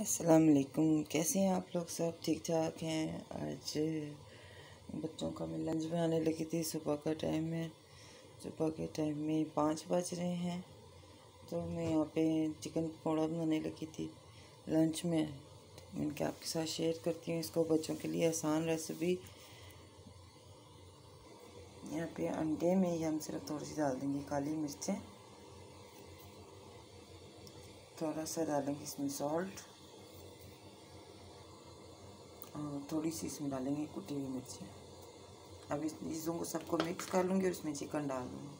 अस्सलाम वालेकुम। कैसे हैं आप लोग? सब ठीक ठाक हैं। आज बच्चों का मैं लंच बनाने लगी थी। सुबह का टाइम है, सुबह के टाइम में 5 बज रहे हैं। तो मैं यहाँ पे चिकन पकौड़ा बनाने लगी थी लंच में। तो मैं इनके आपके साथ शेयर करती हूँ इसको। बच्चों के लिए आसान रेसिपी। यहाँ पे अंडे में ही हम सिर्फ थोड़ी सी डाल देंगे काली मिर्चें, थोड़ा सा डालेंगे इसमें सॉल्ट और थोड़ी सी इसमें डालेंगे कुटी हुई मिर्ची। अब इस चीज़ों को सबको मिक्स कर लूँगी और इसमें चिकन डाल दूँगी।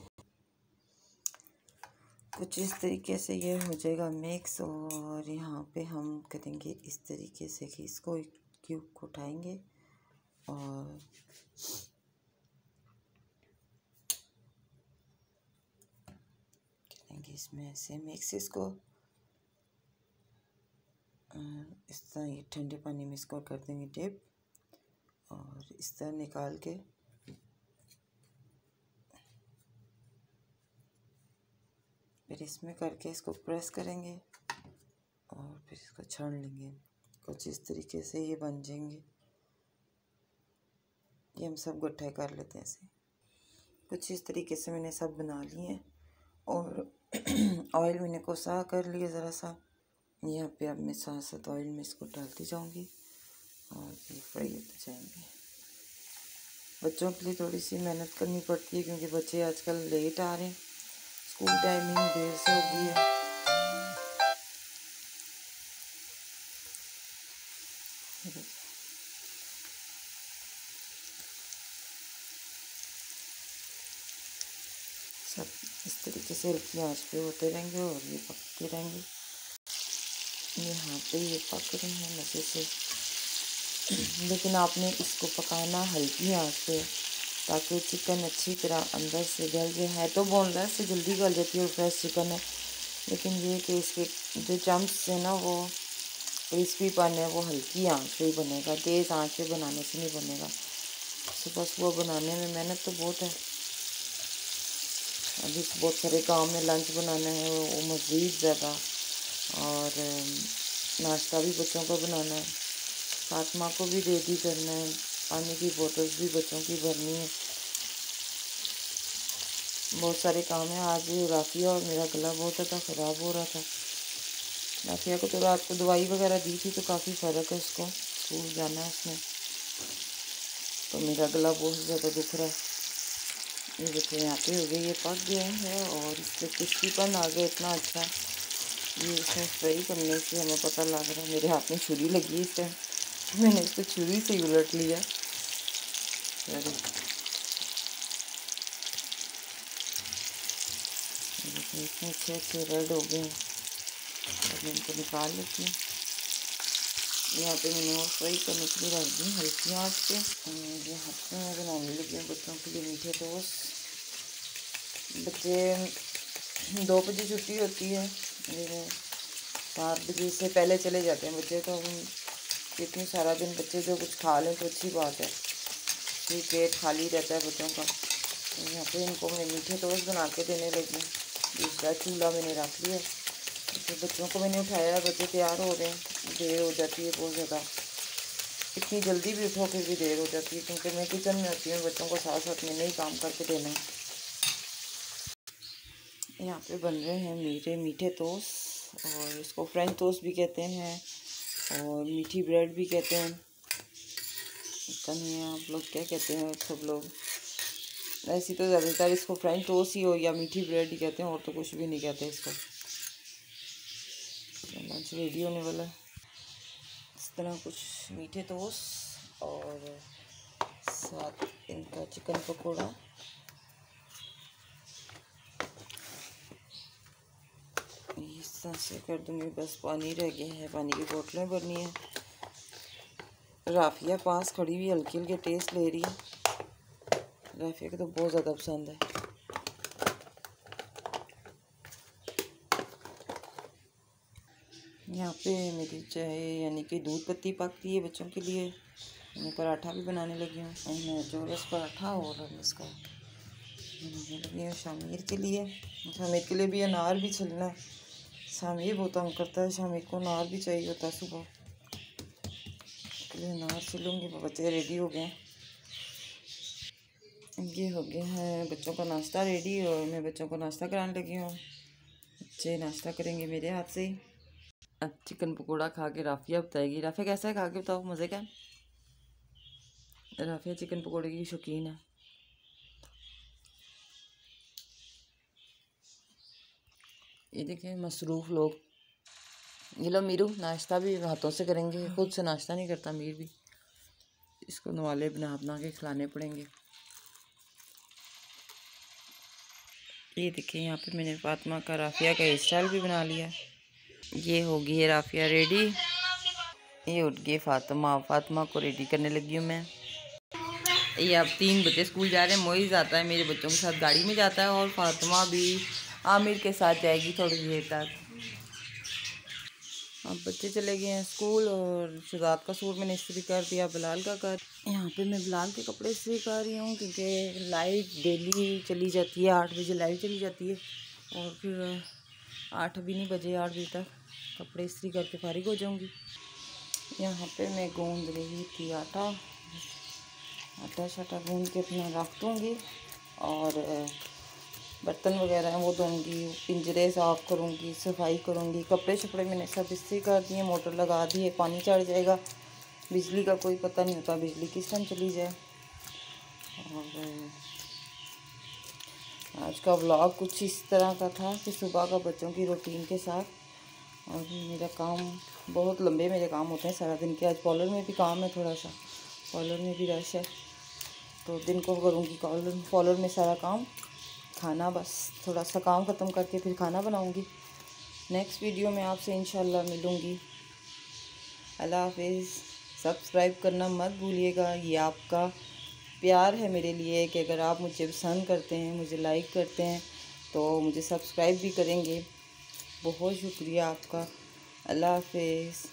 कुछ इस तरीके से ये हो जाएगा मिक्स। और यहाँ पे हम करेंगे इस तरीके से कि इसको एक क्यूब को उठाएंगे और करेंगे इसमें ऐसे मिक्स। इसको इस तरह ये ठंडे पानी में इसको कर देंगे डिप और इस तरह निकाल के फिर इसमें करके इसको प्रेस करेंगे और फिर इसको छान लेंगे। कुछ इस तरीके से ये बन जाएंगे। ये हम सब गट्ठे कर लेते हैं ऐसे। कुछ इस तरीके से मैंने सब बना लिए हैं और ऑयल मैंने कोसा कर लिया ज़रा सा। यहाँ पे अब मैं साथ साथ ऑयल में इसको डालती जाऊँगी और ये फ्राई होते जाएंगे। बच्चों के लिए थोड़ी सी मेहनत करनी पड़ती है क्योंकि बच्चे आजकल लेट आ रहे हैं। स्कूल टाइमिंग देर से हो गई है। सब इस तरीके से हल्की आंच पे होते रहेंगे और ये पकते रहेंगे। यहाँ पे ये पक रहे हैं मज़े से, लेकिन आपने इसको पकाना हल्की आंच पे ताकि चिकन अच्छी तरह अंदर से गल जाए। है तो बोनलेस से जल्दी गल जाती है और फ्रेश चिकन है, लेकिन ये कि इसके जो चम्प्स है ना वो क्रिस्पीपन है वो हल्की आंच पे ही बनेगा। तेज़ आंच पे बनाने से नहीं बनेगा। सुबह सुबह बनाने में मेहनत तो बहुत है। अभी बहुत सारे काम में लंच बनाना है वो मज़ीद ज़्यादा, और नाश्ता भी बच्चों को बनाना है, फातिमा को भी रेडी करना है, पानी की बोतल्स भी बच्चों की भरनी है। बहुत सारे काम है। आज राफिया और मेरा गला बहुत ज़्यादा ख़राब हो रहा था। राफिया को तो रात को दवाई वगैरह दी थी तो काफ़ी फ़र्क है। उसको स्कूल जाना है उसमें, तो मेरा गला बहुत ज़्यादा दुख रहा है। ये देखिए यहाँ पे हो गए, ये पक गया है और इससे क्रिस्पीपन आ गया इतना अच्छा। ये इसमें फ्राई करने से हमें पता लग रहा है। मेरे हाथ में छुरी लगी इस टाइम, मैंने इसको छुरी से उलट लिया। सॉरी। देखिए इतने अच्छे अच्छे रेड हो गए हैं। अब मैं इनको निकाल लेती हूँ। यहाँ पे मैंने और फ्राई करने के लिए रख दी हल्की आंच पे। ये हाथ में बनाने लगी हूँ बच्चों के लिए मीठे टोस्ट। बच्चे 2 बजे छुट्टी होती है, 7 बजे से पहले चले जाते हैं बच्चे। तो हम इतनी सारा दिन बच्चे जो कुछ खा लें तो अच्छी बात है, फिर पेट खाली रहता है बच्चों का। तो यहाँ पे इनको मैं मीठे टोस्ट बना के देने लगी हूँ। दूसरा चूल्हा मैंने रख लिया। तो बच्चों को मैंने उठाया, बच्चे तैयार हो रहे हैं। देर हो जाती है बहुत ज़्यादा, इतनी जल्दी भी उठो फिर भी देर हो जाती है क्योंकि मैं किचन में होती हूँ। बच्चों को साथ साथ मैंने ही काम करके देना है। यहाँ पे बन रहे हैं मीठे मीठे टोस्ट, और इसको फ्रेंच टोस्ट भी कहते हैं और मीठी ब्रेड भी कहते हैं। पता नहीं है आप लोग क्या कहते हैं सब लोग। ऐसी तो ज़्यादातर इसको फ्रेंच टोस्ट ही हो या मीठी ब्रेड ही कहते हैं, और तो कुछ भी नहीं कहते इसको। लंच रेडी होने वाला है। इस तरह कुछ मीठे टोस्ट और साथ इनका चिकन पकौड़ा। इस तरह से कर दूँगी। बस पानी रह गया है, पानी की बोतलें भरनी है। राफिया पास खड़ी हुई हल्की हल्की टेस्ट ले रही है। राफिया को तो बहुत ज़्यादा पसंद है। यहाँ पे मेरी चाय यानी कि दूध पत्ती पकती है बच्चों के लिए। मैं पराठा भी बनाने लगी हूँ। मैं चौरस पराठा और इसका बनाने लगी हूँ शामिर के लिए। शामिर के लिए भी अनार भी छिलना है। शामी बहुत तंग करता है, शामी को नार भी चाहिए होता है सुबह के लिए। नार सिलूँगी। बच्चे रेडी हो गए। ये हो गया है बच्चों का नाश्ता रेडी, और मैं बच्चों को नाश्ता कराने लगी हूँ। बच्चे नाश्ता करेंगे मेरे हाथ से। अब चिकन पकौड़ा खा के राफिया बताएगी। राफिया कैसा है, खा के बताओ, मज़े का? राफिया चिकन पकौड़े की शौकीन है। ये देखिए मसरूफ़ लोग। ये लो मीरू, नाश्ता भी हाथों से करेंगे, खुद से नाश्ता नहीं करता मीर भी। इसको नवाले बना के खिलाने पड़ेंगे। ये देखिए यहाँ पे मैंने फातिमा का राफिया का हेयर स्टाइल भी बना लिया। ये होगी है राफिया रेडी। ये उठ गई फातिमा, फातिमा को रेडी करने लगी हूँ मैं। ये अब 3 बजे स्कूल जा रहे हैं। मोइज़ आता है मेरे बच्चों के साथ, गाड़ी में जाता है, और फातिमा भी आमिर के साथ जाएगी थोड़ी देर तक। अब बच्चे चले गए हैं स्कूल, और शुजात का सूट मैंने इस्त्री कर दिया, बिलाल का कर। यहाँ पे मैं बिलाल के कपड़े इस्त्री कर रही हूँ, क्योंकि लाइट डेली चली जाती है। 8 बजे लाइट चली जाती है, और फिर 8 भी नहीं बजे, 8 बजे तक कपड़े इस्त्री करके फारिग हो जाऊँगी। यहाँ पे मैं गूँध रही थी आटा शाटा गूँध के अपना रख दूँगी, और बर्तन वगैरह हैं वो धोऊँगी, पिंजरे साफ़ करूँगी, सफाई करूँगी। कपड़े शपड़े मैंने सब इस्त्री कर दिए, मोटर लगा दी है, पानी चढ़ जाएगा। बिजली का कोई पता नहीं होता, बिजली किस टाइम चली जाए। और आज का व्लॉग कुछ इस तरह का था कि सुबह का बच्चों की रूटीन के साथ। और मेरा काम बहुत लंबे मेरे काम होते हैं सारा दिन के। आज पार्लर में भी काम है, थोड़ा सा पार्लर में भी रश है, तो दिन को करूँगी पार्लर में सारा काम। खाना बस थोड़ा सा काम ख़त्म करके फिर खाना बनाऊँगी। नेक्स्ट वीडियो में आपसे इंशाल्लाह मिलूँगी। अल्लाह हाफिज़। सब्सक्राइब करना मत भूलिएगा, ये आपका प्यार है मेरे लिए कि अगर आप मुझे पसंद करते हैं, मुझे लाइक करते हैं, तो मुझे सब्सक्राइब भी करेंगे। बहुत शुक्रिया आपका। अल्लाह हाफिज़।